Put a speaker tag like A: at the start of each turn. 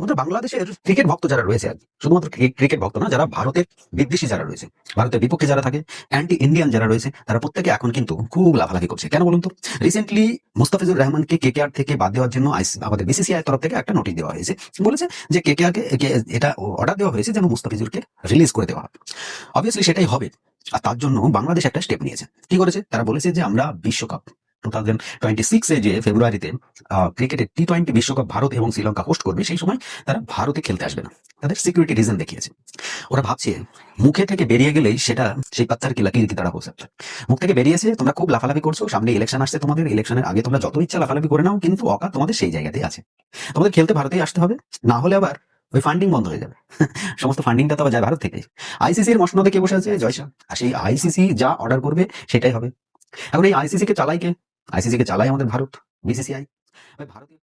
A: আমাদের বাংলাদেশের ক্রিকেট ভক্ত যারা রয়েছে আর কি, শুধুমাত্র ক্রিকেট ভক্ত না, যারা ভারতের বিদ্বেষী যারা রয়েছে, ভারতের বিপক্ষে যারা থাকে, অ্যান্টি ইন্ডিয়ান যারা রয়েছে, তারা প্রত্যেকে এখন কিন্তু খুব লাফালাফি করছে। কেন বলুন তো? রিসেন্টলি মুস্তাফিজুর রহমানকে কেকেআর থেকে বাদ দেওয়ার জন্য আমাদের বিসিসিআই তরফ থেকে একটা নোটিশ দেওয়া হয়েছে। বলেছে যে কেকেআরকে এটা অর্ডার দেওয়া হয়েছে যেন মুস্তাফিজুরকে রিলিজ করে দেওয়া হয়। অবভিয়াসলি সেটাই হবে। আর তার জন্য বাংলাদেশ একটা স্টেপ নিয়েছে। কি করেছে? তারা বলেছে যে আমরা বিশ্বকাপ 2026 যে ফেব্রুয়ারিতে ক্রিকেটের T20 বিশ্বকাপ ভারত এবং শ্রীলঙ্কা হোস্ট করবে, সেই সময় তারা ভারতে খেলতে আসবে না। তাদের সিকিউরিটি রিজন দেখিয়েছে। ওরা ভাবছে মুখে থেকে বেরিয়ে গেলেই সেটা সেই পাত্তার কি লাকি কি তারা হোক। মুখ থেকে বেরিয়েছে, তোমরা খুব লাফালাফি করছো, সামনে ইলেকশন আসছে, তোমাদের ইলেকশনের আগে তোমরা যত ইচ্ছা লাফালাফি করে নাও, কিন্তু অকাত তোমাদের সেই জায়গাতেই আছে। তোমাদের খেলতে ভারতেই আসতে হবে, না হলে আবার ওই ফান্ডিং বন্ধ হয়ে যাবে। সমস্ত ফান্ডিংটা তো আবার যায় ভারত থেকে। আইসিসির মসনদে কে বসে আছে? জয়শাহ। আর সেই আইসিসি যা অর্ডার করবে সেটাই হবে। এখন এই আইসিসি কে চালাই কে? আইসিসি কে চালায় আমাদের ভারত, বিসিসিআই। ভারতীয়